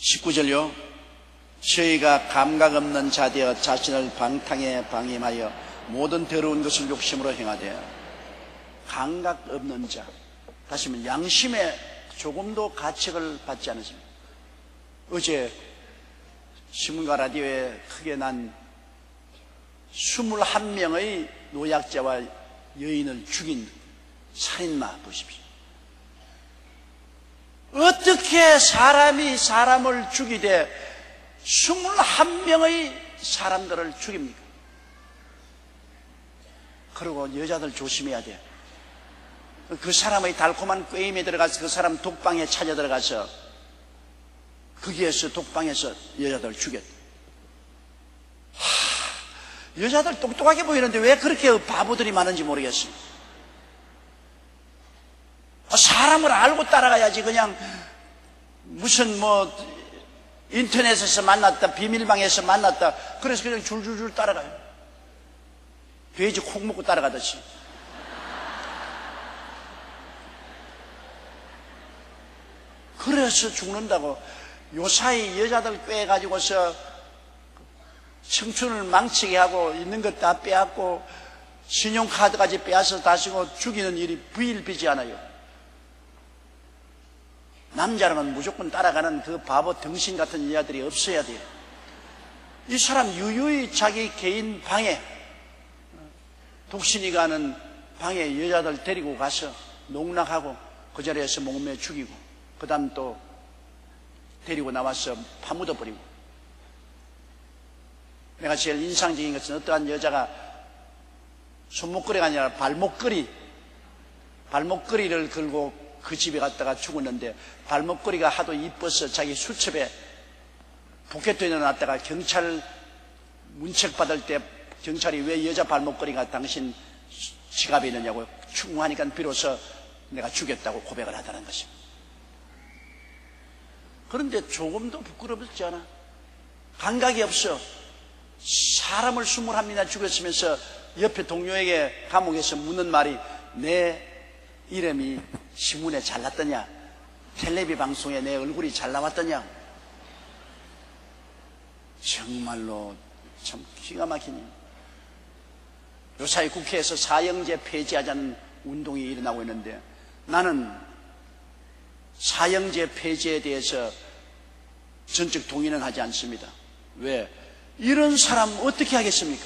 19절요. 저희가 감각 없는 자 되어 자신을 방탕에 방임하여 모든 더러운 것을 욕심으로 행하되. 감각 없는 자, 다시 말하면 양심에 조금도 가책을 받지 않으십니다. 어제 신문과 라디오에 크게 난 21명의 노약자와 여인을 죽인 살인마 보십시오. 어떻게 사람이 사람을 죽이되 21명의 사람들을 죽입니까? 그리고 여자들 조심해야 돼요. 그 사람의 달콤한 꾀임에 들어가서 그 사람 독방에 찾아 들어가서 거기에서 독방에서 여자들 죽였다. 여자들 똑똑하게 보이는데 왜 그렇게 바보들이 많은지 모르겠어요. 사람을 알고 따라가야지. 그냥 무슨 인터넷에서 만났다, 비밀방에서 만났다, 그래서 그냥 줄줄줄 따라가요. 돼지 콩 먹고 따라가듯이. 그래서 죽는다고. 요사이 여자들 꿰가지고서 청춘을 망치게 하고 있는 것 다 빼앗고 신용카드까지 빼앗아서 다시고 죽이는 일이 부일비지 않아요. 남자라면 무조건 따라가는 그 바보 등신 같은 여자들이 없어야 돼요. 이 사람 유유히 자기 개인 방에, 독신이 가는 방에 여자들 데리고 가서 농락하고 그 자리에서 목매 죽이고 그 다음 또 데리고 나와서 파묻어 버리고. 내가 제일 인상적인 것은 어떠한 여자가 손목걸이가 아니라 발목걸이를 걸고 그 집에 갔다가 죽었는데, 발목걸이가 하도 이뻐서 자기 수첩에 포켓에 넣어놨다가 경찰 문책 받을 때 경찰이 왜 여자 발목걸이가 당신 지갑에 있느냐고 충고하니까 비로소 내가 죽였다고 고백을 하다는 것입니다. 그런데 조금도 부끄럽지 않아. 감각이 없어. 사람을 21명이나 죽였으면서 옆에 동료에게 감옥에서 묻는 말이, 내 이름이 신문에 잘 났더냐, 텔레비 방송에 내 얼굴이 잘 나왔더냐. 정말로 참 기가 막히니. 요사이 국회에서 사형제 폐지하자는 운동이 일어나고 있는데, 나는 사형제 폐지에 대해서 전적 동의는 하지 않습니다. 왜? 이런 사람 어떻게 하겠습니까?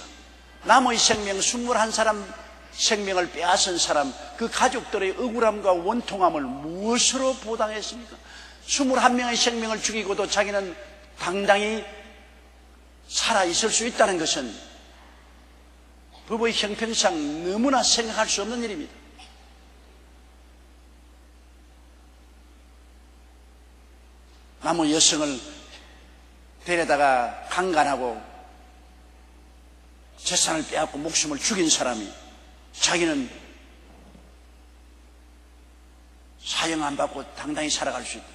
남의 생명, 21사람 생명을 빼앗은 사람, 그 가족들의 억울함과 원통함을 무엇으로 보답했습니까? 21명의 생명을 죽이고도 자기는 당당히 살아있을 수 있다는 것은 법의 형평상 너무나 생각할 수 없는 일입니다. 남의 여성을 데려다가 강간하고 재산을 빼앗고 목숨을 죽인 사람이 자기는 사형 안 받고 당당히 살아갈 수 있다.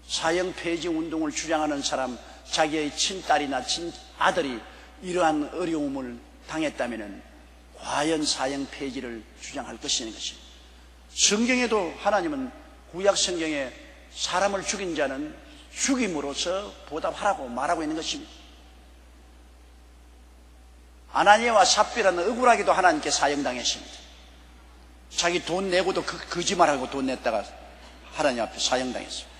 사형 폐지 운동을 주장하는 사람, 자기의 친딸이나 친아들이 이러한 어려움을 당했다면 과연 사형 폐지를 주장할 것이냐는 것입니다. 성경에도 하나님은 구약 성경에 사람을 죽인 자는 죽임으로써 보답하라고 말하고 있는 것입니다. 아나니아와 삽비라는 억울하게도 하나님께 사형당했습니다. 자기 돈 내고도 거짓말하고 돈 냈다가 하나님 앞에 사형당했습니다.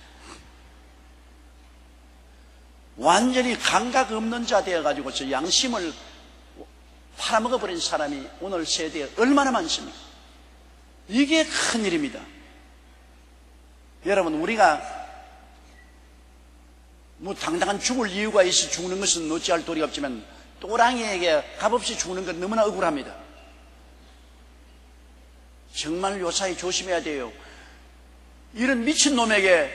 완전히 감각 없는 자 되어가지고서 양심을 팔아먹어버린 사람이 오늘 세대에 얼마나 많습니까? 이게 큰일입니다. 여러분, 우리가 당당한 죽을 이유가 있어 죽는 것은 어찌할 도리 없지만 또랑이에게 값없이 죽는 건 너무나 억울합니다. 정말 요사이 조심해야 돼요. 이런 미친놈에게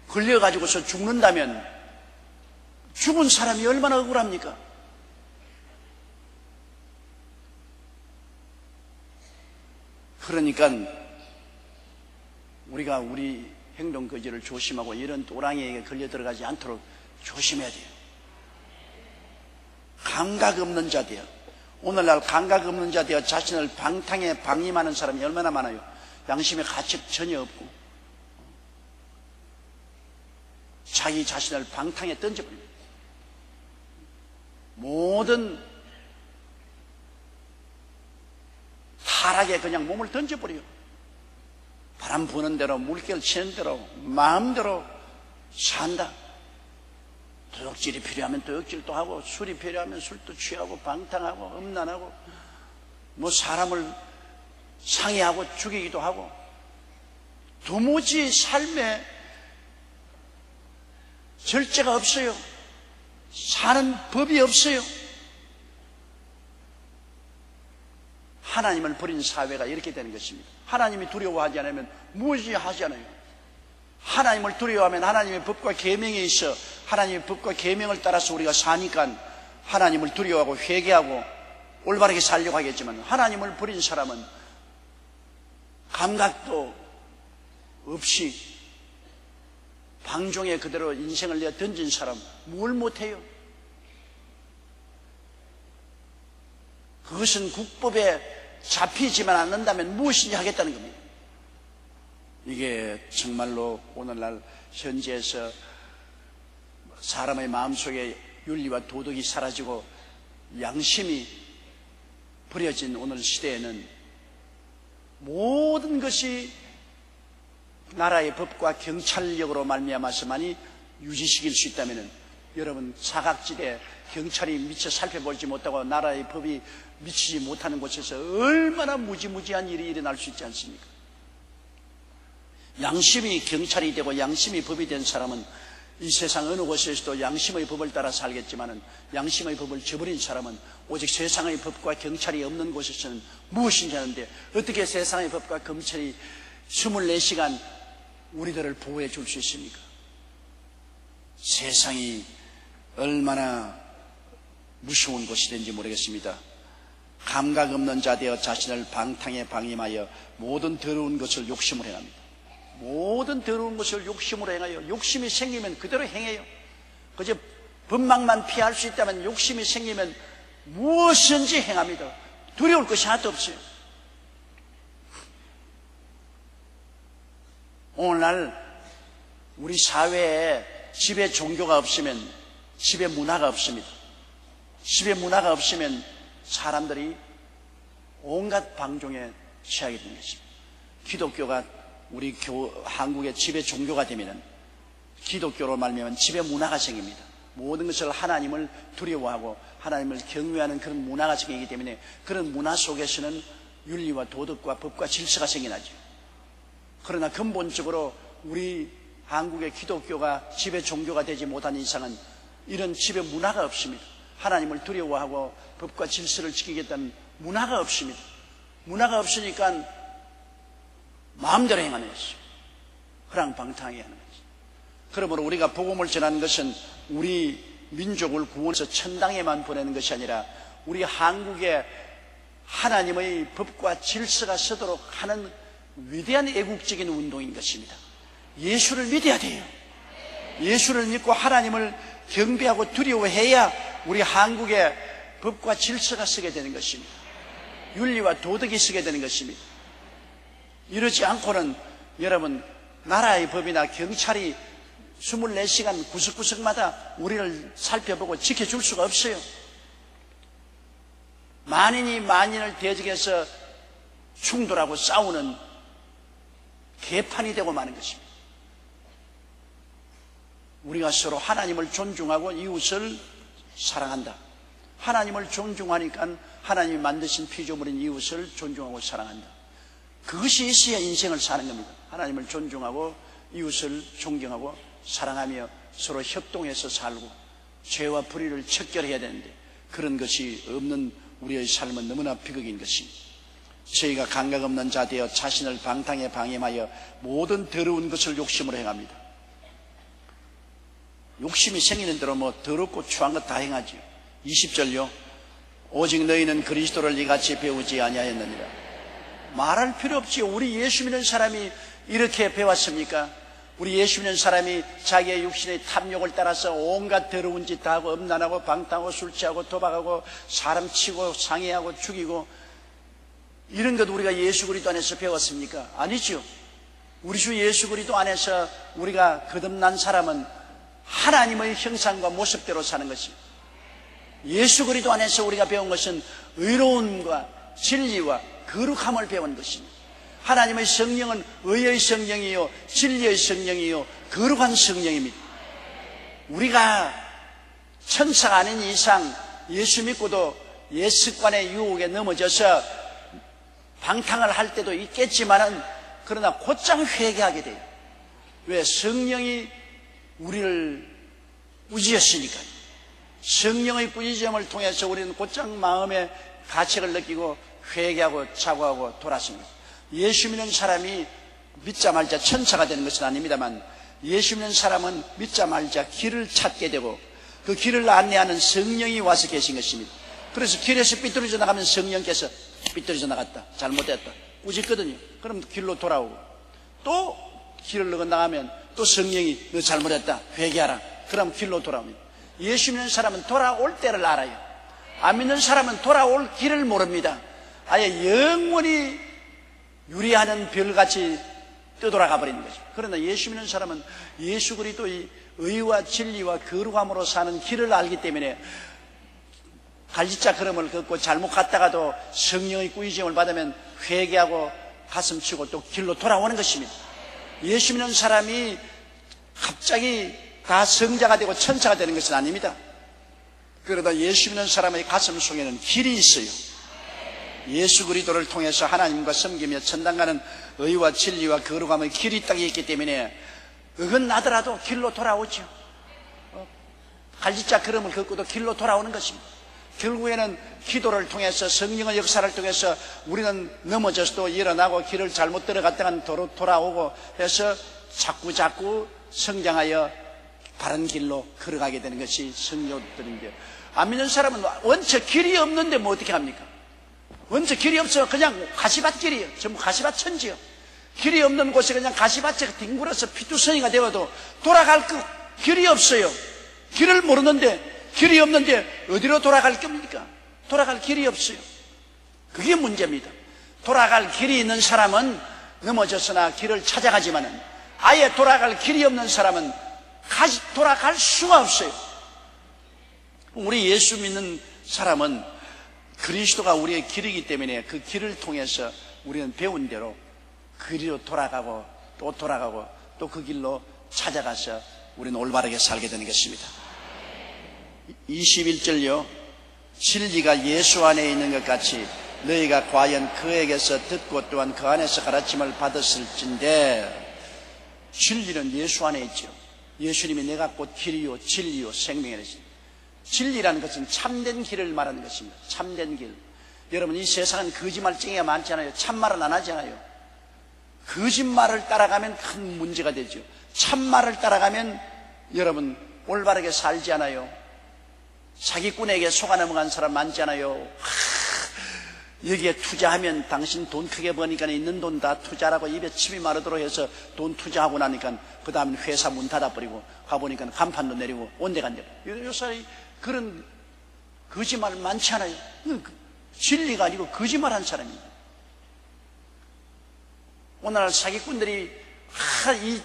걸려가지고서 죽는다면 죽은 사람이 얼마나 억울합니까? 그러니까 우리가 우리 행동 거지를 조심하고 이런 또랑이에게 걸려 들어가지 않도록 조심해야 돼요. 감각 없는 자 되어, 오늘날 감각 없는 자 되어 자신을 방탕에 방임하는 사람이 얼마나 많아요. 양심의 가책 전혀 없고 자기 자신을 방탕에 던져버립니다. 모든 타락에 그냥 몸을 던져버려요. 바람 부는 대로, 물결 치는 대로 마음대로 산다. 도둑질이 필요하면 도둑질도 하고, 술이 필요하면 술도 취하고, 방탕하고, 음란하고, 뭐 사람을 상해하고 죽이기도 하고, 도무지 삶에 절제가 없어요. 사는 법이 없어요. 하나님을 버린 사회가 이렇게 되는 것입니다. 하나님이 두려워하지 않으면 무엇이 하지 않아요. 하나님을 두려워하면 하나님의 법과 계명에 있어 하나님의 법과 계명을 따라서 우리가 사니까 하나님을 두려워하고 회개하고 올바르게 살려고 하겠지만, 하나님을 버린 사람은 감각도 없이 방종에 그대로 인생을 내어 던진 사람 뭘 못해요? 그것은 국법에 잡히지만 않는다면 무엇인지 하겠다는 겁니다. 이게 정말로 오늘날 현지에서 사람의 마음속에 윤리와 도덕이 사라지고 양심이 버려진 오늘 시대에는 모든 것이 나라의 법과 경찰력으로 말미암아서만이 유지시킬 수 있다면, 여러분 사각지대 경찰이 미처 살펴보지 못하고 나라의 법이 미치지 못하는 곳에서 얼마나 무지무지한 일이 일어날 수 있지 않습니까? 양심이 경찰이 되고 양심이 법이 된 사람은 이 세상 어느 곳에서도 양심의 법을 따라 살겠지만, 양심의 법을 저버린 사람은 오직 세상의 법과 경찰이 없는 곳에서는 무엇인지 하는데, 어떻게 세상의 법과 경찰이 24시간 우리들을 보호해 줄 수 있습니까? 세상이 얼마나 무서운 곳이 된지 모르겠습니다. 감각 없는 자 되어 자신을 방탕에 방임하여 모든 더러운 것을 욕심으로 행합니다. 모든 더러운 것을 욕심으로 행하여, 욕심이 생기면 그대로 행해요. 그저 법망만 피할 수 있다면 욕심이 생기면 무엇인지 행합니다. 두려울 것이 하나도 없어요. 오늘날 우리 사회에 집에 종교가 없으면, 집에 문화가 없습니다. 집에 문화가 없으면 사람들이 온갖 방종에 취하게 되는 것입니다. 기독교가 우리 한국의 집에 종교가 되면, 기독교로 말미암아 집에 문화가 생깁니다. 모든 것을 하나님을 두려워하고 하나님을 경외하는 그런 문화가 생기기 때문에, 그런 문화 속에서는 윤리와 도덕과 법과 질서가 생겨나죠. 그러나 근본적으로 우리 한국의 기독교가 집의 종교가 되지 못한 이상은 이런 집의 문화가 없습니다. 하나님을 두려워하고 법과 질서를 지키겠다는 문화가 없습니다. 문화가 없으니까 마음대로 행하는 것이죠. 허랑방탕하게 하는 것이죠. 그러므로 우리가 복음을 전하는 것은 우리 민족을 구원해서 천당에만 보내는 것이 아니라 우리 한국에 하나님의 법과 질서가 서도록 하는 위대한 애국적인 운동인 것입니다. 예수를 믿어야 돼요. 예수를 믿고 하나님을 경배하고 두려워해야 우리 한국에 법과 질서가 서게 되는 것입니다. 윤리와 도덕이 서게 되는 것입니다. 이러지 않고는 여러분, 나라의 법이나 경찰이 24시간 구석구석마다 우리를 살펴보고 지켜줄 수가 없어요. 만인이 만인을 대적해서 충돌하고 싸우는 개판이 되고 마는 것입니다. 우리가 서로 하나님을 존중하고 이웃을 사랑한다. 하나님을 존중하니까 하나님이 만드신 피조물인 이웃을 존중하고 사랑한다. 그것이 있어야 인생을 사는 겁니다. 하나님을 존중하고 이웃을 존경하고 사랑하며 서로 협동해서 살고 죄와 불의를 척결해야 되는데, 그런 것이 없는 우리의 삶은 너무나 비극인 것입니다. 저희가 감각 없는 자 되어 자신을 방탕에 방임하여 모든 더러운 것을 욕심으로 행합니다. 욕심이 생기는 대로 뭐 더럽고 추한 것 다 행하지요. 20절요. 오직 너희는 그리스도를 이같이 배우지 아니하였느니라. 말할 필요 없지요. 우리 예수 믿는 사람이 이렇게 배웠습니까? 우리 예수 믿는 사람이 자기의 육신의 탐욕을 따라서 온갖 더러운 짓 다 하고 음란하고 방탕하고 술 취하고 도박하고 사람 치고 상해하고 죽이고 이런 것 우리가 예수 그리스도 안에서 배웠습니까? 아니죠. 우리 주 예수 그리스도 안에서 우리가 거듭난 사람은 하나님의 형상과 모습대로 사는 것입니다. 예수 그리스도 안에서 우리가 배운 것은 의로움과 진리와 거룩함을 배운 것입니다. 하나님의 성령은 의의 성령이요 진리의 성령이요 거룩한 성령입니다. 우리가 천사가 아닌 이상 예수 믿고도 옛 습관의 유혹에 넘어져서 방탕을 할 때도 있겠지만은 그러나 곧장 회개하게 돼요. 왜? 성령이 우리를 꾸짖었으니까요. 성령의 꾸짖음을 통해서 우리는 곧장 마음의 가책을 느끼고 회개하고 사과하고 돌아섭니다. 예수 믿는 사람이 믿자마자 천사가 되는 것은 아닙니다만 예수 믿는 사람은 믿자마자 길을 찾게 되고 그 길을 안내하는 성령이 와서 계신 것입니다. 그래서 길에서 삐뚤어져 나가면 성령께서 삐뚤어져 나갔다, 잘못됐다, 꾸짖거든요. 그럼 길로 돌아오고, 또 길을 넘어 나가면 또 성령이 너 잘못했다, 회개하라. 그럼 길로 돌아옵니다. 예수 믿는 사람은 돌아올 때를 알아요. 안 믿는 사람은 돌아올 길을 모릅니다. 아예 영원히 유리하는 별같이 떠돌아가 버리는 거죠. 그러나 예수 믿는 사람은 예수 그리스도의 의와 진리와 거룩함으로 사는 길을 알기 때문에 갈지자 걸음을 걷고 잘못 갔다가도 성령의 꾸짖음을 받으면 회개하고 가슴 치고 또 길로 돌아오는 것입니다. 예수 믿는 사람이 갑자기 다 성자가 되고 천사가 되는 것은 아닙니다. 그러다 예수 믿는 사람의 가슴 속에는 길이 있어요. 예수 그리스도를 통해서 하나님과 섬기며 천당 가는 의와 진리와 거룩함의 길이 딱 있기 때문에 어긋나더라도 길로 돌아오죠. 갈지자 걸음을 걷고도 길로 돌아오는 것입니다. 결국에는 기도를 통해서 성령의 역사를 통해서 우리는 넘어져서도 일어나고 길을 잘못 들어갔다가 돌아오고 해서 자꾸 성장하여 바른 길로 걸어가게 되는 것이 성도들인데요. 안 믿는 사람은 원체 길이 없는데 뭐 어떻게 합니까? 원체 길이 없어요. 그냥 가시밭 길이에요. 전부 가시밭 천지요. 길이 없는 곳에 그냥 가시밭에 뒹굴어서 피투성이가 되어도 돌아갈 그 길이 없어요. 길을 모르는데, 길이 없는데 어디로 돌아갈 겁니까? 돌아갈 길이 없어요. 그게 문제입니다. 돌아갈 길이 있는 사람은 넘어졌으나 길을 찾아가지만은 아예 돌아갈 길이 없는 사람은 돌아갈 수가 없어요. 우리 예수 믿는 사람은 그리스도가 우리의 길이기 때문에 그 길을 통해서 우리는 배운 대로 그 길로 돌아가고 또 돌아가고 또 그 길로 찾아가서 우리는 올바르게 살게 되는 것입니다. 21절요. 진리가 예수 안에 있는 것 같이 너희가 과연 그에게서 듣고 또한 그 안에서 가르침을 받았을진데, 진리는 예수 안에 있죠. 예수님이 내가 곧 길이요 진리요 생명이라. 진리라는 것은 참된 길을 말하는 것입니다. 참된 길. 여러분, 이 세상은 거짓말쟁이가 많잖아요. 참말은 안 하잖아요. 거짓말을 따라가면 큰 문제가 되죠. 참말을 따라가면 여러분 올바르게 살지 않아요. 사기꾼에게 속아 넘어간 사람 많잖아요. 여기에 투자하면 당신 돈 크게 버니까 있는 돈 다 투자라고 입에 침이 마르도록 해서 돈 투자하고 나니까 그 다음에 회사 문 닫아버리고 가보니까 간판도 내리고 온데 간데. 요새 그런 거짓말 많지 않아요. 진리가 아니고 거짓말한 사람입니다. 오늘날 사기꾼들이 이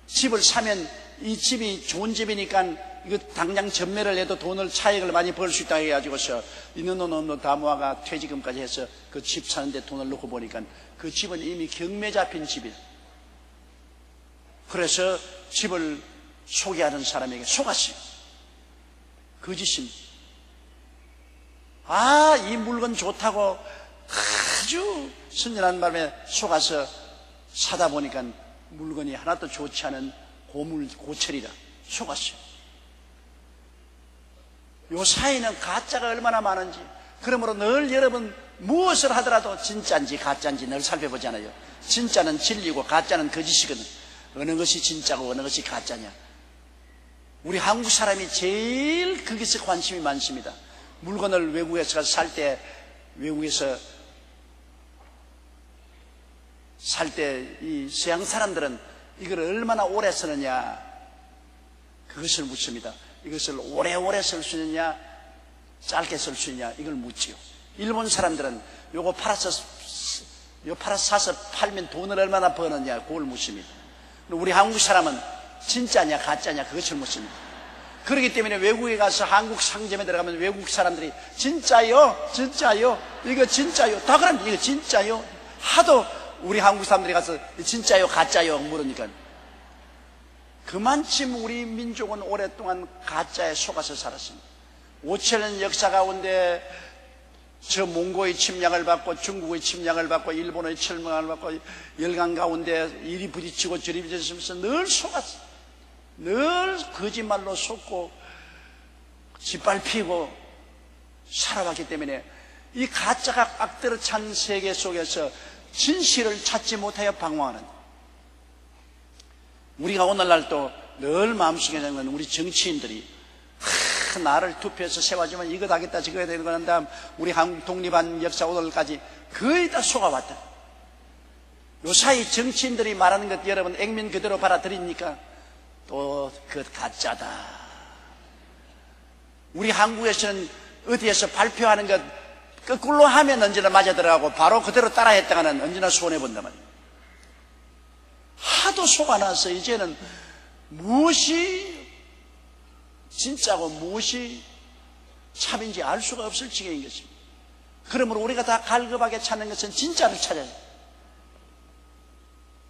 집을 사면 이 집이 좋은 집이니까 이거 당장 전매를 해도 돈을 차익을 많이 벌 수 있다 해가지고서 있는 돈 없는 다 모아가 퇴직금까지 해서 그 집 사는데 돈을 넣고 보니까 그 집은 이미 경매 잡힌 집이에요. 그래서 집을 소개하는 사람에게 속았어요. 거짓입니다. 이 물건 좋다고 아주 선전한 바람에 속아서 사다 보니까 물건이 하나도 좋지 않은 고철이라 속았어요. 요 사이는 가짜가 얼마나 많은지, 그러므로 늘 여러분 무엇을 하더라도 진짜인지 가짜인지 늘 살펴보잖아요. 진짜는 진리고 가짜는 거짓이거든. 어느 것이 진짜고 어느 것이 가짜냐. 우리 한국 사람이 제일 거기서 관심이 많습니다. 물건을 외국에서 가서 살 때, 외국에서 살 때 이 서양 사람들은 이걸 얼마나 오래 쓰느냐, 그것을 묻습니다. 이것을 오래오래 쓸 수 있느냐, 짧게 쓸 수 있느냐, 이걸 묻지요. 일본 사람들은 요거 팔아서 사서 팔면 돈을 얼마나 버느냐, 그걸 묻습니다. 우리 한국 사람은 진짜냐 가짜냐 그것을 묻습니다. 그렇기 때문에 외국에 가서 한국 상점에 들어가면 외국 사람들이 진짜요? 진짜요? 이거 진짜요? 다 그럽니다. 이거 진짜요? 하도 우리 한국 사람들이 가서 진짜요? 가짜요? 물으니까 그만큼 우리 민족은 오랫동안 가짜에 속아서 살았습니다. 5천년 역사 가운데 저 몽고의 침략을 받고 중국의 침략을 받고 일본의 침략을 받고 열강 가운데 이리 부딪히고 저리 부딪히면서 늘 속았어. 늘 거짓말로 속고 짓밟히고 살아왔기 때문에 이 가짜가 악대로 찬 세계 속에서 진실을 찾지 못하여 방황하는, 우리가 오늘날도 늘 마음속에 생각하는 우리 정치인들이 나를 투표해서 세워주면 이거 하겠다 저거 해야 되는 거는 다음 우리 한국 독립한 역사 오늘까지 거의 다 속아왔다. 요사이 정치인들이 말하는 것 여러분 액면 그대로 받아들입니까? 또 그 가짜다. 우리 한국에서는 어디에서 발표하는 것 거꾸로 하면 언제나 맞아 들어가고 바로 그대로 따라 했다가는 언제나 손해본단 말이에요. 하도 속아나서 이제는 무엇이 진짜고 무엇이 참인지 알 수가 없을 지경인 것입니다. 그러므로 우리가 다 갈급하게 찾는 것은 진짜를 찾아야 돼요.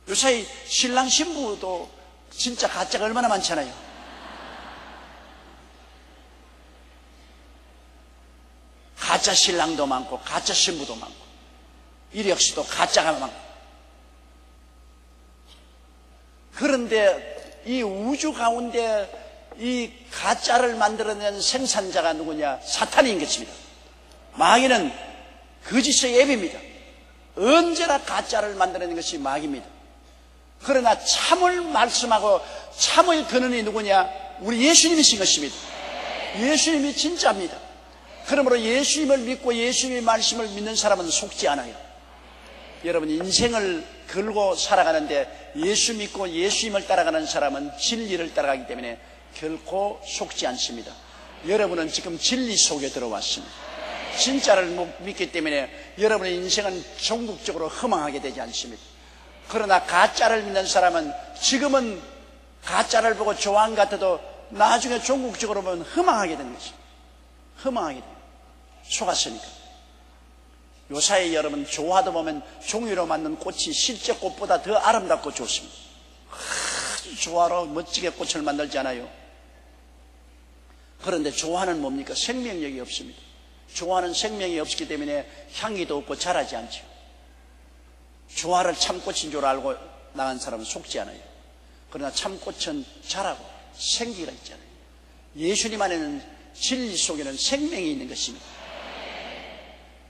요사이 신랑 신부도 진짜 가짜가 얼마나 많잖아요. 가짜 신랑도 많고 가짜 신부도 많고 이 역시도 가짜가 많고. 그런데 이 우주 가운데 이 가짜를 만들어낸 생산자가 누구냐? 사탄인 것입니다. 마귀는 거짓의 앱입니다. 언제나 가짜를 만들어낸 것이 마귀입니다. 그러나 참을 말씀하고 참의 근원이 누구냐? 우리 예수님이신 것입니다. 예수님이 진짜입니다. 그러므로 예수님을 믿고 예수님의 말씀을 믿는 사람은 속지 않아요. 여러분 인생을 걸고 살아가는데 예수 믿고 예수님을 따라가는 사람은 진리를 따라가기 때문에 결코 속지 않습니다. 여러분은 지금 진리 속에 들어왔습니다. 진짜를 믿기 때문에 여러분의 인생은 종국적으로 허망하게 되지 않습니다. 그러나 가짜를 믿는 사람은 지금은 가짜를 보고 좋아한 것 같아도 나중에 종국적으로 보면 허망하게 되는 것입니다. 허망하게 돼요. 속았으니까. 요사이 여러분 조화도 보면 종이로 만든 꽃이 실제 꽃보다 더 아름답고 좋습니다. 아주 조화로 멋지게 꽃을 만들지 않아요. 그런데 조화는 뭡니까? 생명력이 없습니다. 조화는 생명이 없기 때문에 향기도 없고 자라지 않죠. 조화를 참꽃인 줄 알고 나간 사람은 속지 않아요. 그러나 참꽃은 자라고 생기가 있잖아요. 예수님 안에는 진리 속에는 생명이 있는 것입니다.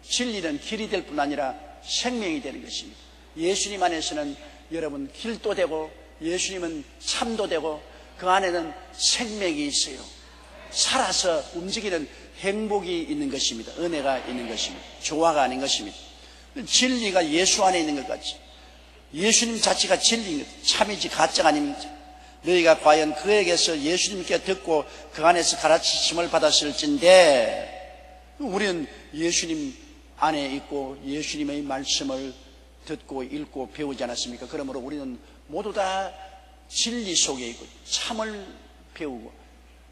진리는 길이 될 뿐 아니라 생명이 되는 것입니다. 예수님 안에서는 여러분 길도 되고 예수님은 참도 되고 그 안에는 생명이 있어요. 살아서 움직이는 행복이 있는 것입니다. 은혜가 있는 것입니다. 조화가 아닌 것입니다. 진리가 예수 안에 있는 것 같이 예수님 자체가 진리인 것, 참이지 가짜가 아닙니다. 너희가 과연 그에게서 예수님께 듣고 그 안에서 가르치심을 받았을진데, 우리는 예수님 안에 있고 예수님의 말씀을 듣고 읽고 배우지 않았습니까? 그러므로 우리는 모두 다 진리 속에 있고 참을 배우고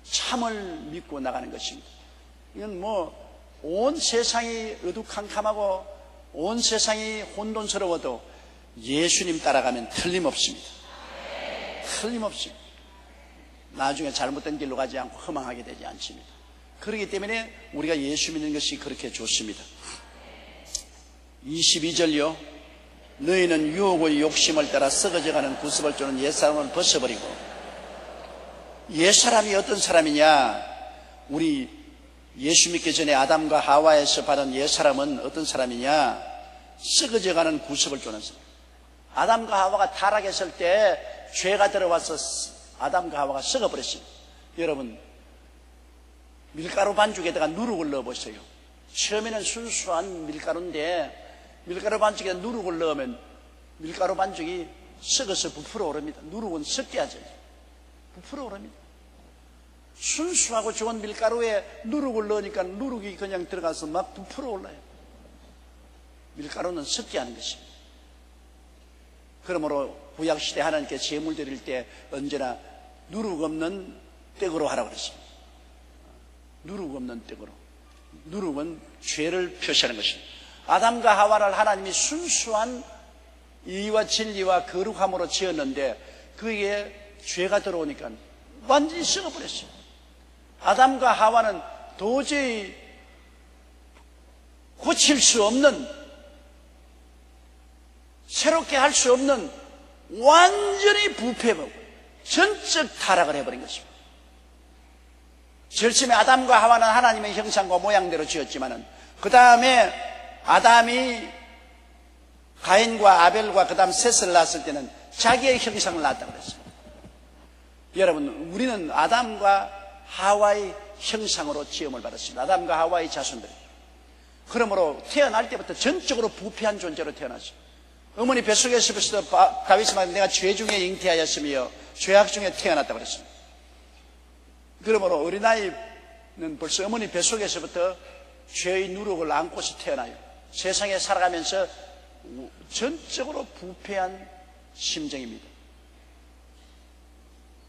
참을 믿고 나가는 것입니다. 이건 온 세상이 어두캄캄하고 온 세상이 혼돈스러워도 예수님 따라가면 틀림없습니다. 틀림없습니다. 나중에 잘못된 길로 가지 않고 허망하게 되지 않습니다. 그렇기 때문에 우리가 예수 믿는 것이 그렇게 좋습니다. 22절요. 너희는 유혹의 욕심을 따라 썩어져가는 구습을 주는 옛사람을 벗어버리고. 옛사람이 어떤 사람이냐? 우리 예수 믿기 전에 아담과 하와에서 받은 옛사람은 어떤 사람이냐? 썩어져가는 구습을 주는 사람. 아담과 하와가 타락했을 때 죄가 들어와서 아담과 하와가 썩어버렸습니다. 여러분 밀가루 반죽에다가 누룩을 넣어보세요. 처음에는 순수한 밀가루인데 밀가루 반죽에 누룩을 넣으면 밀가루 반죽이 썩어서 부풀어 오릅니다. 누룩은 썩게 하죠. 부풀어 오릅니다. 순수하고 좋은 밀가루에 누룩을 넣으니까 누룩이 그냥 들어가서 막 부풀어 올라요. 밀가루는 썩게 하는 것입니다. 그러므로 구약시대 하나님께 제물 드릴 때 언제나 누룩 없는 떡으로 하라고 그랬습니다. 누룩 없는 떡으로. 누룩은 죄를 표시하는 것입니다. 아담과 하와를 하나님이 순수한 의와 진리와 거룩함으로 지었는데 그게 죄가 들어오니까 완전히 썩어버렸어요. 아담과 하와는 도저히 고칠 수 없는, 새롭게 할 수 없는 완전히 부패하고 전적 타락을 해버린 것입니다. 제일 처음에 아담과 하와는 하나님의 형상과 모양대로 지었지만은 그 다음에 아담이 가인과 아벨과 그 다음 셋을 낳았을 때는 자기의 형상을 낳았다고 그랬어요. 여러분, 우리는 아담과 하와의 형상으로 지음을 받았습니다. 아담과 하와의 자손들. 그러므로 태어날 때부터 전적으로 부패한 존재로 태어났어요. 어머니 뱃속에서부터 다윗이 말한 내가 죄 중에 잉태하였으며 죄악 중에 태어났다고 그랬습니다. 그러므로 어린아이는 벌써 어머니 뱃속에서부터 죄의 누룩을 안고서 태어나요. 세상에 살아가면서 전적으로 부패한 심정입니다.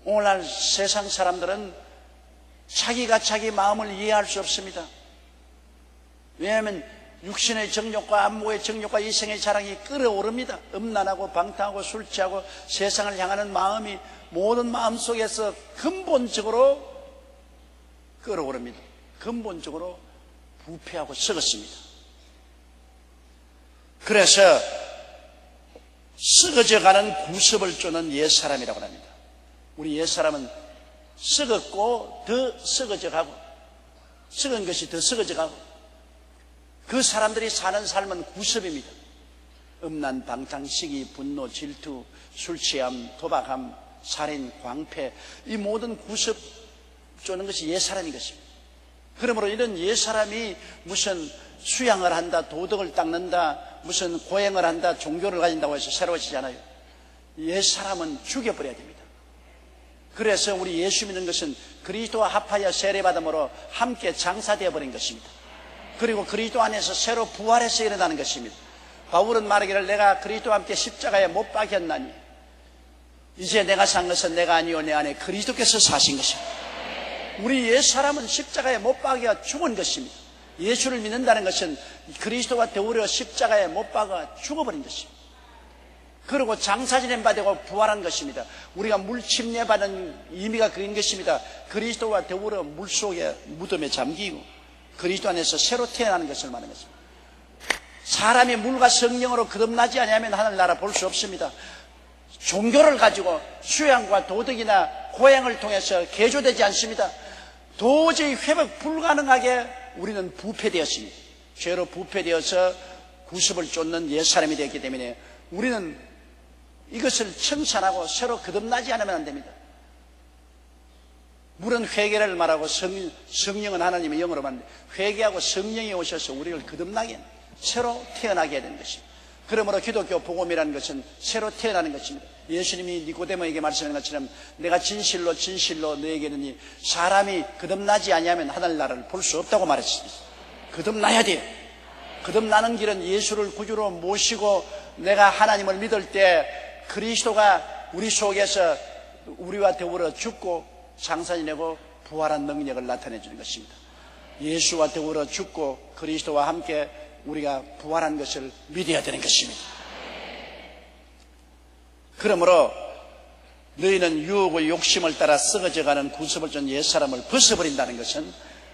오늘날 세상 사람들은 자기가 자기 마음을 이해할 수 없습니다. 왜냐하면 육신의 정욕과 안목의 정욕과 이생의 자랑이 끌어오릅니다. 음란하고 방탕하고 술 취하고 세상을 향하는 마음이 모든 마음 속에서 근본적으로 끌어오릅니다. 근본적으로 부패하고 썩었습니다. 그래서 썩어져가는 구습을 쫓는 옛사람이라고 합니다. 우리 옛사람은 썩었고 더 썩어져가고 썩은 것이 더 썩어져가고 그 사람들이 사는 삶은 구습입니다. 음란, 방탕, 시기, 분노, 질투, 술취함, 도박함, 살인, 광패, 이 모든 구습 쫓는 것이 옛사람인 것입니다. 그러므로 이런 옛사람이 무슨 수양을 한다, 도덕을 닦는다, 무슨 고행을 한다, 종교를 가진다고 해서 새로워지지 않아요. 옛사람은 죽여버려야 됩니다. 그래서 우리 예수 믿는 것은 그리스도와 합하여 세례받음으로 함께 장사되어 버린 것입니다. 그리고 그리스도 안에서 새로 부활해서 일어나는 것입니다. 바울은 말하기를 내가 그리스도와 함께 십자가에 못 박혔나니 이제 내가 산 것은 내가 아니요 내 안에 그리스도께서 사신 것입니다. 우리 옛사람은 십자가에 못 박혀 죽은 것입니다. 예수를 믿는다는 것은 그리스도와 더불어 십자가에 못 박아 죽어버린 것입니다. 그리고 장사지낸 바 되고 부활한 것입니다. 우리가 물 침례받은 의미가 그인 것입니다. 그리스도와 더불어 물속에 무덤에 잠기고 그리스도 안에서 새로 태어나는 것을 말하는 것입니다. 사람이 물과 성령으로 거듭나지 아니하면 하늘나라 볼 수 없습니다. 종교를 가지고 수양과 도덕이나 고행을 통해서 개조되지 않습니다. 도저히 회복 불가능하게 우리는 부패되었습니다. 죄로 부패되어서 구습을 쫓는 옛사람이 되었기 때문에 우리는 이것을 청산하고 새로 거듭나지 않으면 안 됩니다. 물은 회개를 말하고 성령은 하나님의 영으로 말하는데 회개하고 성령이 오셔서 우리를 거듭나게 새로 태어나게 되는 것입니다. 그러므로 기독교 복음이라는 것은 새로 태어나는 것입니다. 예수님이 니고데모에게 말씀하신 것처럼 내가 진실로 진실로 너에게 이르니 사람이 거듭나지 아니하면 하늘나라를 볼 수 없다고 말했습니다. 거듭나야 돼요. 거듭나는 길은 예수를 구주로 모시고 내가 하나님을 믿을 때 그리스도가 우리 속에서 우리와 더불어 죽고 장사 지내고 부활한 능력을 나타내 주는 것입니다. 예수와 더불어 죽고 그리스도와 함께 우리가 부활한 것을 믿어야 되는 것입니다. 그러므로 너희는 유혹의 욕심을 따라 썩어져가는 구습을 쫓는 옛사람을 벗어버린다는 것은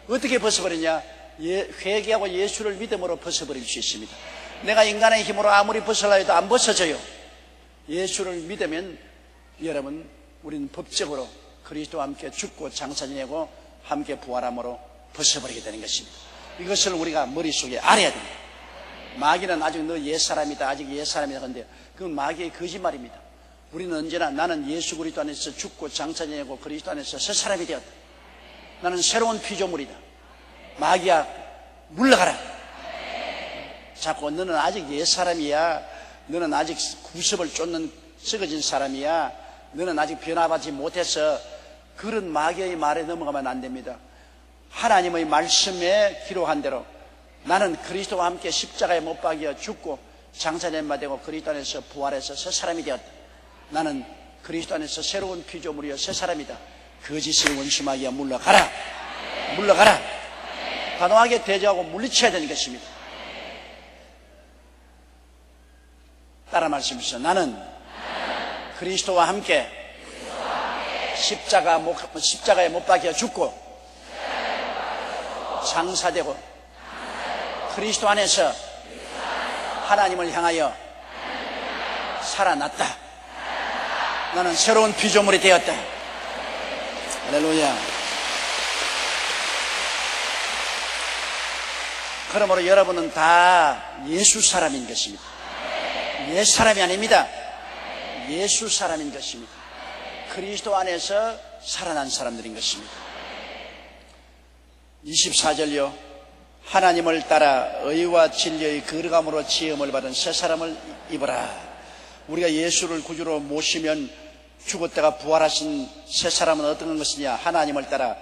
어떻게 벗어버리냐? 회개하고 예수를 믿음으로 벗어버릴 수 있습니다. 내가 인간의 힘으로 아무리 벗으려 해도 안 벗어져요. 예수를 믿으면 여러분 우리는 법적으로 그리스도와 함께 죽고 장사 지내고 함께 부활함으로 벗어버리게 되는 것입니다. 이것을 우리가 머릿속에 알아야 됩니다. 마귀는 아직 너 옛사람이다, 아직 옛사람이다 하는데 그건 마귀의 거짓말입니다. 우리는 언제나 나는 예수 그리스도 안에서 죽고 장사 지내고 그리스도 안에서 새 사람이 되었다. 나는 새로운 피조물이다. 마귀야 물러가라. 자꾸 너는 아직 옛사람이야. 너는 아직 구습을 쫓는 썩어진 사람이야. 너는 아직 변화받지 못해서 그런 마귀의 말에 넘어가면 안 됩니다. 하나님의 말씀에 기록한 대로 나는 그리스도와 함께 십자가에 못 박여 죽고 장사된 바 되고 그리스도 안에서 부활해서 새 사람이 되었다. 나는 그리스도 안에서 새로운 피조물이여 새 사람이다. 거짓의 원수마귀야 물러가라. 물러가라. 단호하게 대적하고 물리쳐야 되는 것입니다. 따라 말씀하시죠. 나는 그리스도와 함께 십자가에 못 박혀 죽고 장사되고 그리스도 안에서 하나님을 향하여 살아났다. 나는 새로운 피조물이 되었다. 할렐루야. 그러므로 여러분은 다 예수 사람인 것입니다. 옛 사람이 아닙니다. 예수 사람인 것입니다. 그리스도 안에서 살아난 사람들인 것입니다. 24절요. 하나님을 따라 의와 진리의 거룩함으로 지음을 받은 새 사람을 입어라. 우리가 예수를 구주로 모시면 죽었다가 부활하신 새 사람은 어떤 것이냐? 하나님을 따라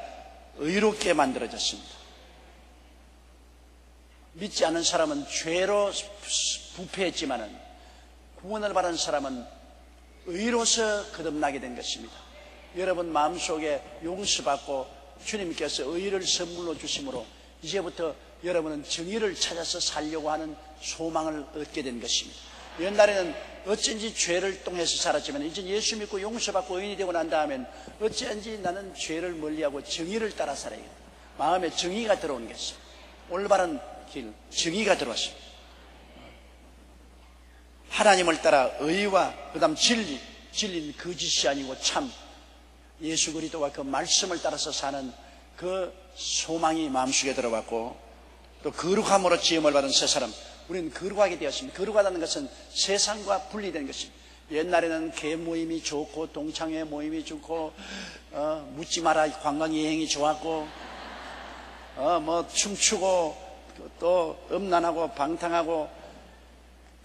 의롭게 만들어졌습니다. 믿지 않는 사람은 죄로 부패했지만은 구원을 받은 사람은 의로서 거듭나게 된 것입니다. 여러분 마음속에 용서받고 주님께서 의를 선물로 주심으로 이제부터 여러분은 정의를 찾아서 살려고 하는 소망을 얻게 된 것입니다. 옛날에는 어쩐지 죄를 통해서 살았지만 이제 예수 믿고 용서받고 의인이 되고 난 다음엔 어쩐지 나는 죄를 멀리하고 정의를 따라 살아야겠다. 마음에 정의가 들어오는 것입니다. 올바른 길, 정의가 들어왔습니다. 하나님을 따라 의와 그 다음 진리는 거짓이 아니고 참 예수 그리스도와 그 말씀을 따라서 사는 그 소망이 마음속에 들어왔고 또 거룩함으로 지음을 받은 새 사람, 우리는 거룩하게 되었습니다. 거룩하다는 것은 세상과 분리된 것입니다. 옛날에는 개 모임이 좋고 동창회 모임이 좋고 묻지 마라 관광 여행이 좋았고 뭐 춤추고 또 음란하고 방탕하고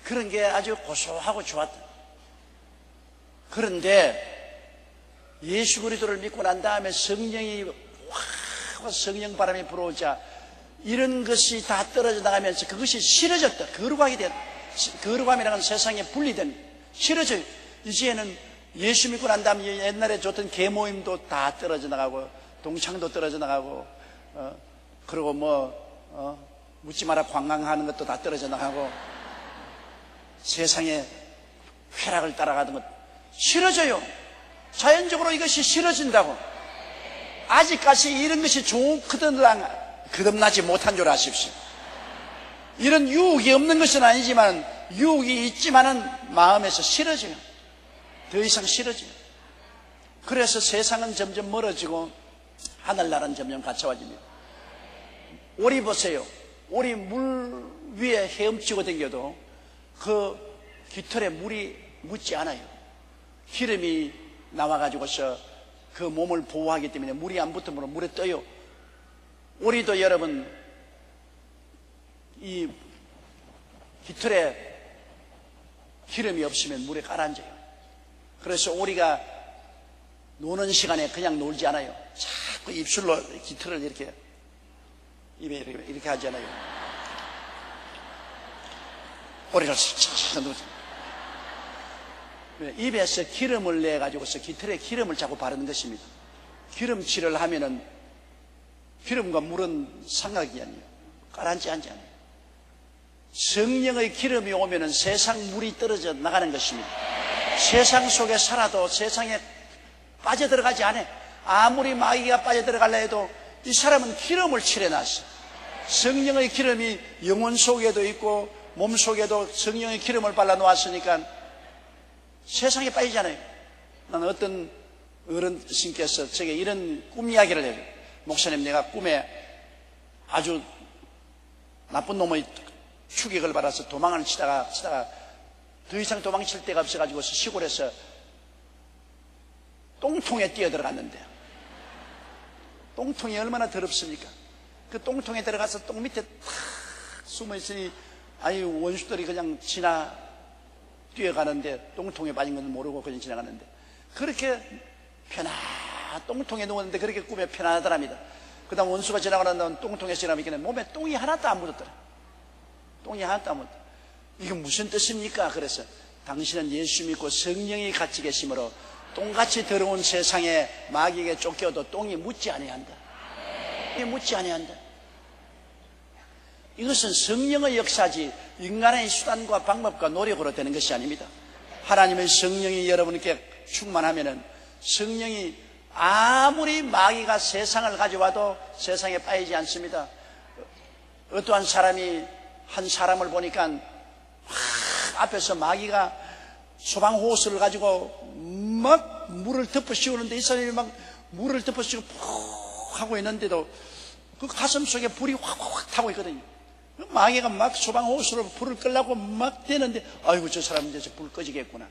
그런 게 아주 고소하고 좋았다. 그런데 예수 그리스도를 믿고 난 다음에 성령이 확 성령 바람이 불어오자 이런 것이 다 떨어져 나가면서 그것이 싫어졌다. 거룩하게 됐다. 거룩함이라는 세상에 분리된 싫어져요. 이제는 예수 믿고 난 다음에 옛날에 좋던 개모임도 다 떨어져 나가고 동창도 떨어져 나가고 그리고 묻지 마라 관광하는 것도 다 떨어져 나가고 세상의 쾌락을 따라가는 것 싫어져요. 자연적으로 이것이 싫어진다고. 아직까지 이런 것이 거듭나지 못한 줄 아십시오. 이런 유혹이 없는 것은 아니지만 유혹이 있지만은 마음에서 싫어져요. 더 이상 싫어져요. 그래서 세상은 점점 멀어지고 하늘나라는 점점 가까워집니다. 오리 보세요. 오리 물 위에 헤엄치고 다녀도 그 깃털에 물이 묻지 않아요. 기름이 나와가지고서 그 몸을 보호하기 때문에 물이 안 붙으면 물에 떠요. 오리도 여러분 이 깃털에 기름이 없으면 물에 가라앉아요. 그래서 오리가 노는 시간에 그냥 놀지 않아요. 자꾸 입술로 깃털을 이렇게 입에 이렇게 하지 않아요. 오리를 착착 놓죠. 입에서 기름을 내가지고서 깃털에 기름을 자꾸 바르는 것입니다. 기름칠을 하면은 기름과 물은 상각이 아니에요. 가라앉지 않잖아요. 성령의 기름이 오면은 세상 물이 떨어져 나가는 것입니다. 세상 속에 살아도 세상에 빠져들어가지 않아요. 아무리 마귀가 빠져들어가려 해도 이 사람은 기름을 칠해놨어요. 성령의 기름이 영혼 속에도 있고 몸 속에도 성령의 기름을 발라놓았으니까 세상에 빠지잖아요. 나는 어떤 어른신께서 제게 이런 꿈 이야기를 해요. 목사님, 내가 꿈에 아주 나쁜 놈의 추격을 받아서 도망을 치다가 더 이상 도망칠 데가 없어가지고 시골에서 똥통에 뛰어들어갔는데, 똥통이 얼마나 더럽습니까? 그 똥통에 들어가서 똥 밑에 탁 숨어있으니 원수들이 그냥 뛰어가는데 똥통에 빠진 건 모르고 그냥 지나가는데, 그렇게 똥통에 누웠는데 그렇게 꿈에 편안하더랍니다. 그 다음 원수가 지나가는 동안 똥통에 지나가면 몸에 똥이 하나도 안 묻었더라. 똥이 하나도 안 묻었더라. 이건 무슨 뜻입니까? 그래서 당신은 예수 믿고 성령이 같이 계심으로 똥같이 더러운 세상에 마귀에게 쫓겨도 똥이 묻지 아니한다. 묻지 아니한다. 이것은 성령의 역사지 인간의 수단과 방법과 노력으로 되는 것이 아닙니다. 하나님의 성령이 여러분께 충만하면은 성령이 아무리 마귀가 세상을 가져와도 세상에 빠지지 않습니다. 어떠한 사람이 한 사람을 보니까 앞에서 마귀가 소방호스를 가지고 막 물을 덮어 씌우는데 이 사람이 막 물을 덮어 씌우고 푹 하고 있는데도 그 가슴 속에 불이 확 타고 있거든요. 마귀가 막 소방호스로 불을 끌려고 막 대는데 아이고 저 사람 이제 불 꺼지겠구나.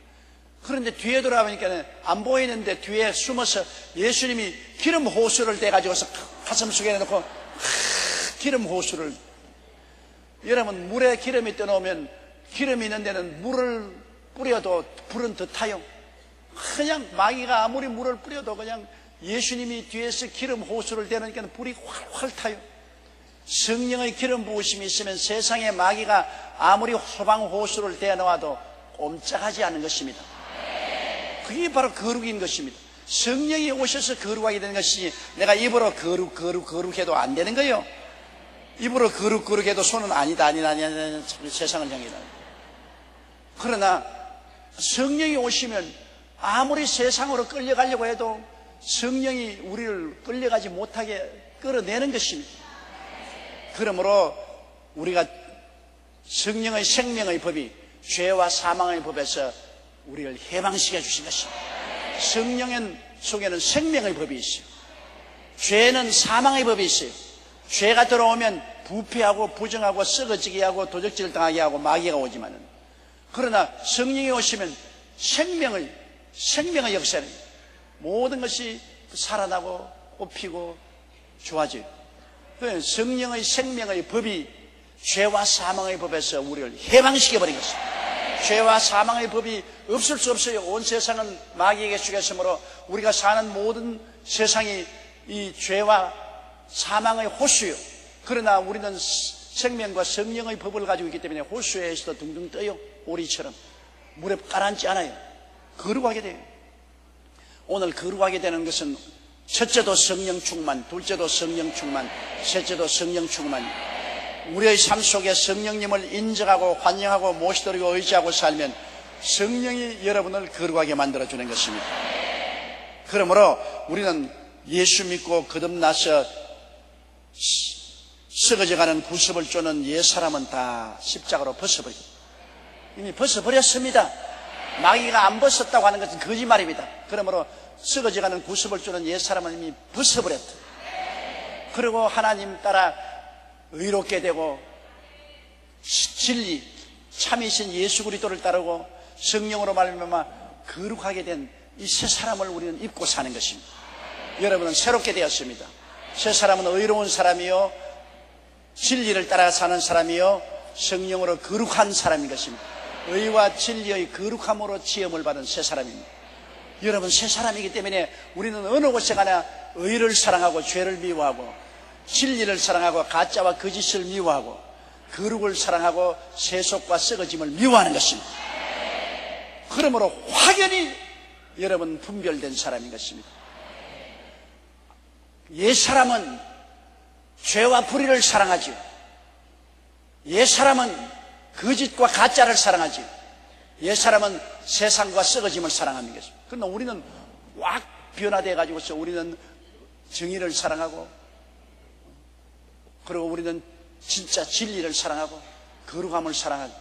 그런데 뒤에 돌아보니까 안 보이는데 뒤에 숨어서 예수님이 기름 호수를 대가지고서 가슴 속에 넣고 기름 호수를, 여러분 물에 기름이 떠놓으면 기름이 있는 데는 물을 뿌려도 불은 더 타요. 그냥 마귀가 아무리 물을 뿌려도 그냥 예수님이 뒤에서 기름 호수를 대니까 불이 활활 타요. 성령의 기름 부으심이 있으면 세상에 마귀가 아무리 소방 호수를 대놓아도 꼼짝하지 않는 것입니다. 그게 바로 거룩인 것입니다. 성령이 오셔서 거룩하게 되는 것이지 내가 입으로 거룩해도 안 되는 거예요. 입으로 거룩해도 손은 아니다 세상을 향해다. 그러나 성령이 오시면 아무리 세상으로 끌려가려고 해도 성령이 우리를 끌려가지 못하게 끌어내는 것입니다. 그러므로 우리가 성령의 생명의 법이 죄와 사망의 법에서 우리를 해방시켜 주신 것입니다. 성령 속에는 생명의 법이 있어요. 죄는 사망의 법이 있어요. 죄가 들어오면 부패하고 부정하고 썩어지게 하고 도적질을 당하게 하고 마귀가 오지만은, 그러나 성령이 오시면 생명의 역사는 모든 것이 살아나고 꽃피고 좋아져요. 성령의 생명의 법이 죄와 사망의 법에서 우리를 해방시켜버린 것입니다. 죄와 사망의 법이 없을 수 없어요. 온 세상은 마귀에게 죽였으므로 우리가 사는 모든 세상이 이 죄와 사망의 호수요. 그러나 우리는 생명과 성령의 법을 가지고 있기 때문에 호수에서도 둥둥 떠요. 오리처럼 물에 가라앉지 않아요. 거룩하게 돼요. 오늘 거룩하게 되는 것은 첫째도 성령 충만, 둘째도 성령 충만, 셋째도 성령 충만. 우리의 삶 속에 성령님을 인정하고 환영하고 모시도록 의지하고 살면 성령이 여러분을 거룩하게 만들어주는 것입니다. 그러므로 우리는 예수 믿고 거듭나서 썩어져가는 구습을 쪼는 옛사람은 다 십자가로 벗어버리고 이미 벗어버렸습니다. 마귀가 안 벗었다고 하는 것은 거짓말입니다. 그러므로 썩어져가는 구습을 쪼는 옛사람은 이미 벗어버렸다. 그리고 하나님 따라 의롭게 되고 진리 참이신 예수 그리스도를 따르고 성령으로 말미암아 거룩하게 된 이 새 사람을 우리는 입고 사는 것입니다. 여러분은 새롭게 되었습니다. 새 사람은 의로운 사람이요 진리를 따라 사는 사람이요 성령으로 거룩한 사람인 것입니다. 의와 진리의 거룩함으로 지음을 받은 새 사람입니다. 여러분 새 사람이기 때문에 우리는 어느 곳에 가나 의를 사랑하고 죄를 미워하고 진리를 사랑하고 가짜와 거짓을 미워하고 거룩을 사랑하고 세속과 썩어짐을 미워하는 것입니다. 그러므로 확연히 여러분 분별된 사람인 것입니다. 옛사람은 죄와 불의를 사랑하죠. 옛사람은 거짓과 가짜를 사랑하죠. 옛사람은 세상과 썩어짐을 사랑하는 것입니다. 그러나 우리는 확 변화되어 가지고서 우리는 정의를 사랑하고 그리고 우리는 진짜 진리를 사랑하고 거룩함을 사랑하고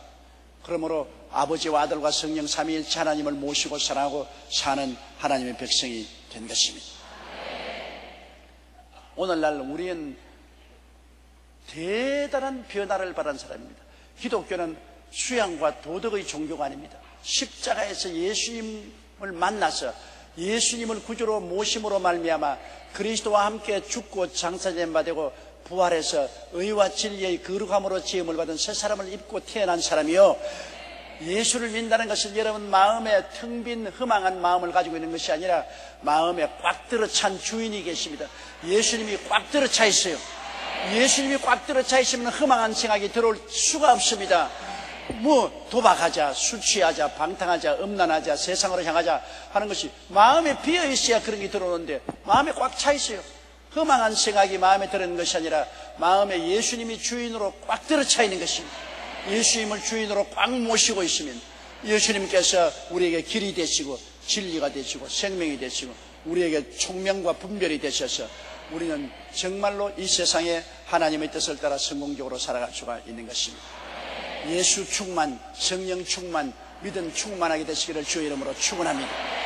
그러므로 아버지와 아들과 성령 삼위일체 하나님을 모시고 사랑하고 사는 하나님의 백성이 된 것입니다. 오늘날 우리는 대단한 변화를 받은 사람입니다. 기독교는 수양과 도덕의 종교가 아닙니다. 십자가에서 예수님을 만나서 예수님을 구주로 모심으로 말미암아 그리스도와 함께 죽고 장사된 바 되고 부활해서 의와 진리의 거룩함으로 지음을 받은 새 사람을 입고 태어난 사람이요, 예수를 믿는다는 것은 여러분 마음에 텅 빈 허망한 마음을 가지고 있는 것이 아니라 마음에 꽉 들어찬 주인이 계십니다. 예수님이 꽉 들어차 있어요. 예수님이 꽉 들어차 있으면 허망한 생각이 들어올 수가 없습니다. 뭐 도박하자, 술 취하자, 방탕하자, 음란하자, 세상으로 향하자 하는 것이 마음에 비어 있어야 그런 게 들어오는데 마음에 꽉 차 있어요. 허망한 생각이 마음에 들어있는 것이 아니라 마음에 예수님이 주인으로 꽉 들어차 있는 것입니다. 예수님을 주인으로 꽉 모시고 있으면 예수님께서 우리에게 길이 되시고 진리가 되시고 생명이 되시고 우리에게 총명과 분별이 되셔서 우리는 정말로 이 세상에 하나님의 뜻을 따라 성공적으로 살아갈 수가 있는 것입니다. 예수 충만, 성령 충만, 믿음 충만하게 되시기를 주의 이름으로 축원합니다.